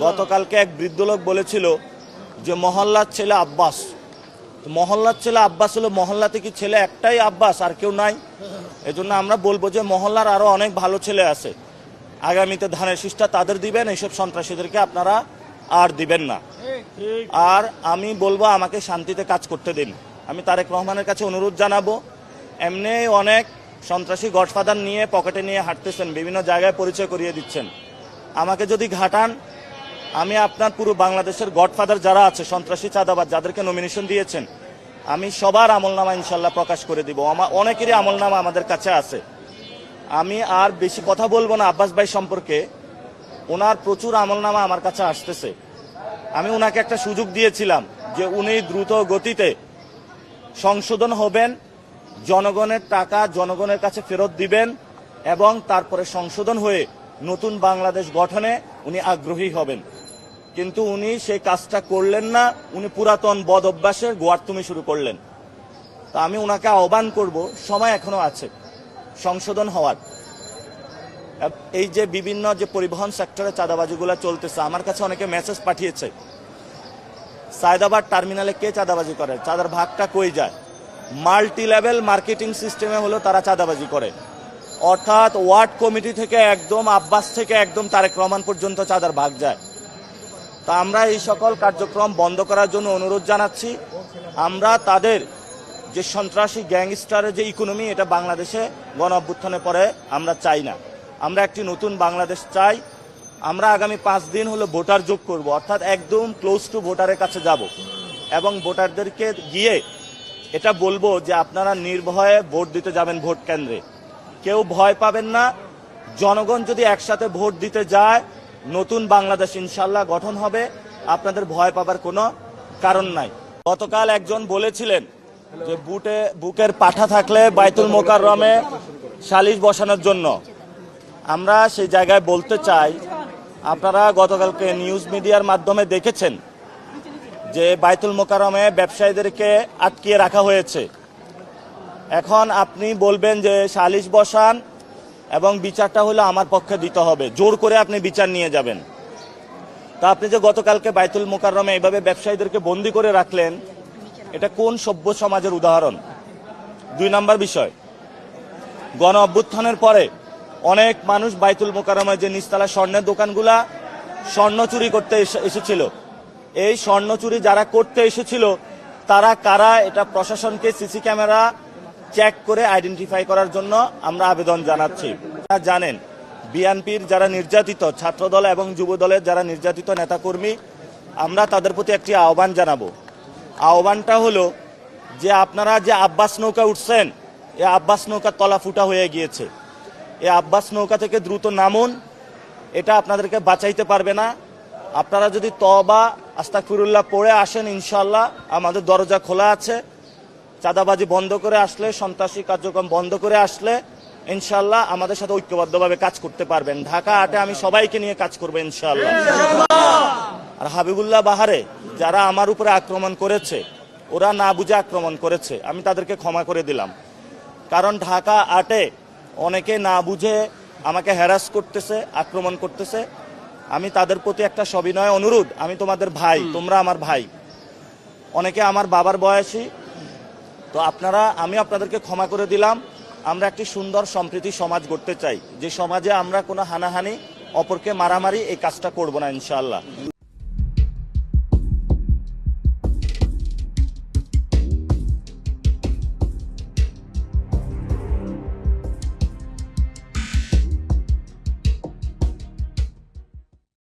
গতকালকে এক বৃদ্ধ লোক বলেছিল যে মহল্লার ছেলে আব্বাস। মহল্লার ছেলে আব্বাস হলো, মহল্লাতে কি ছেলে একটাই আব্বাস আর কেউ নাই? এজন্য আমরা বলবো যে মহল্লার আরো অনেক ভালো ছেলে আছে, আগামীতে ধানের শীষটা তাদের দিবেন, এইসব সন্ত্রাসীদেরকে আপনারা আর দিবেন না। আর আমি বলবো আমাকে শান্তিতে কাজ করতে দিন। আমি তারেক রহমানের কাছে অনুরোধ জানাবো, এমনি অনেক সন্ত্রাসী গডফাদার নিয়ে পকেটে নিয়ে হাঁটতেছেন, বিভিন্ন জায়গায় পরিচয় করিয়ে দিচ্ছেন। আমাকে যদি ঘাটান, আমি আপনার পুরো বাংলাদেশের গডফাদার যারা আছে সন্ত্রাসী চাঁদাবাজ যাদেরকে নমিনেশন দিয়েছেন, আমি সবার আমলনামা ইনশাল্লাহ প্রকাশ করে দিব। অনেকেরই আমলনামা আমাদের কাছে আছে। আমি আর বেশি কথা বলবো না আব্বাস ভাই সম্পর্কে, ওনার প্রচুর আমলনামা আমার কাছে আসতেছে। আমি ওনাকে একটা সুযোগ দিয়েছিলাম যে উনি দ্রুত গতিতে সংশোধন হবেন, জনগণের টাকা জনগণের কাছে ফেরত দিবেন এবং তারপরে সংশোধন হয়ে নতুন বাংলাদেশ গঠনে উনি আগ্রহী হবেন। কিন্তু উনি সেই কাজটা করলেন না, উনি পুরাতন বদ অভ্যাসের গোয়ার্তুমি শুরু করলেন। তা আমি ওনাকে আহ্বান করব, সময় এখনো আছে সংশোধন হওয়ার। এই যে বিভিন্ন যে পরিবহন সেক্টরে চাঁদাবাজিগুলো চলতেছে, আমার কাছে অনেকে মেসেজ পাঠিয়েছে, সায়দাবাদ টার্মিনালে কে চাঁদাবাজি করে, চাঁদার ভাগটা কই যায়? মাল্টি লেভেল মার্কেটিং সিস্টেমে হলো তারা চাঁদাবাজি করে, অর্থাৎ ওয়ার্ড কমিটি থেকে একদম আব্বাস থেকে একদম তারেক রহমান পর্যন্ত চাঁদার ভাগ যায়। তা আমরা এই সকল কার্যক্রম বন্ধ করার জন্য অনুরোধ জানাচ্ছি। আমরা তাদের যে সন্ত্রাসী গ্যাংস্টারের যে ইকোনমি, এটা বাংলাদেশে গণ অভ্যুত্থানের পরে আমরা চাই না। আমরা একটি নতুন বাংলাদেশ চাই। আমরা আগামী 5 দিন হলো ভোটার যোগ করব, অর্থাৎ একদম ক্লোজ টু ভোটারের কাছে যাব এবং ভোটারদেরকে গিয়ে এটা বলবো যে আপনারা নির্ভয়ে ভোট দিতে যাবেন ভোট কেন্দ্রে, কেউ ভয় পাবেন না। জনগণ যদি একসাথে ভোট দিতে যায়, নতুন বাংলাদেশ ইনশাল্লাহ গঠন হবে, আপনাদের ভয় পাবার কোনো কারণ নাই। গতকাল একজন বলেছিলেন যে বুকের পাঠা থাকলে বাইতুল মোকাররমে সালিশ বসানোর জন্য। আমরা সেই জায়গায় বলতে চাই, আপনারা গতকালকে নিউজ মিডিয়ার মাধ্যমে দেখেছেন যে বাইতুল মোকাররমে ব্যবসায়ীদেরকে আটকিয়ে রাখা হয়েছে। এখন আপনি বলবেন যে সালিশ বসান এবং বিচারটা হলো আমার পক্ষে দিতে হবে, জোর করে আপনি বিচার নিয়ে যাবেন। তা আপনি যে গতকালকে বাইতুল মোকাররমে এইভাবে ব্যবসায়ীদেরকে বন্দি করে রাখলেন, এটা কোন সভ্য সমাজের উদাহরণ? 2 নম্বর বিষয়, গণ অভ্যুত্থানের পরে অনেক মানুষ বাইতুল মোকাররমে যে নিচতলা স্বর্ণের দোকানগুলা স্বর্ণ চুরি করতে এসেছিল। এই স্বর্ণ চুরি যারা করতে এসেছিল তারা কারা, এটা প্রশাসনকে সিসি ক্যামেরা চেক করে আইডেন্টিফাই করার জন্য আমরা আবেদন জানাচ্ছি। আপনারা জানেন বিএনপির যারা নির্যাতিত ছাত্রদল এবং যুবদলের যারা নির্যাতিত নেতাকর্মী, আমরা তাদের প্রতি একটি আহ্বান জানাবো। আহ্বানটা হলো যে আপনারা যে আব্বাস নৌকা উঠছেন, এই আব্বাস নৌকার তলা ফুটা হয়ে গিয়েছে। এই আব্বাস নৌকা থেকে দ্রুত নামুন, এটা আপনাদেরকে বাঁচাইতে পারবে না। আপনারা যদি তওবা আস্তাগফিরুল্লাহ পড়ে আসেন, ইনশাল্লাহ আমাদের দরজা খোলা আছে। চাঁদাবাজি বন্ধ করে আসলে, সন্ত্রাসী কার্যক্রম বন্ধ করে আসলে ইনশাল্লাহ আমাদের সাথে ঐক্যবদ্ধভাবে কাজ করতে পারবেন। ঢাকা 8-এ আমি সবাইকে নিয়ে কাজ করবো ইনশাল্লাহ। আর হাবিবুল্লাহ বাহারে যারা আমার উপরে আক্রমণ করেছে, ওরা না বুঝে আক্রমণ করেছে, আমি তাদেরকে ক্ষমা করে দিলাম। কারণ ঢাকা 8-এ অনেকে না বুঝে আমাকে হ্যারাস করতেছে, আক্রমণ করতেছে। আমি তাদের প্রতি একটা সবিনয় অনুরোধ, আমি তোমাদের ভাই, তোমরা আমার ভাই, অনেকে আমার বাবার বয়সী, তো আমি আপনাদেরকে ক্ষমা করে দিলাম। আমরা একটি সুন্দর সম্প্রীতি সমাজ গড়তে চাই, যে সমাজে আমরা কোনো হানাহানি, অপরকে মারামারি এই কাজটা করব না ইনশাআল্লাহ।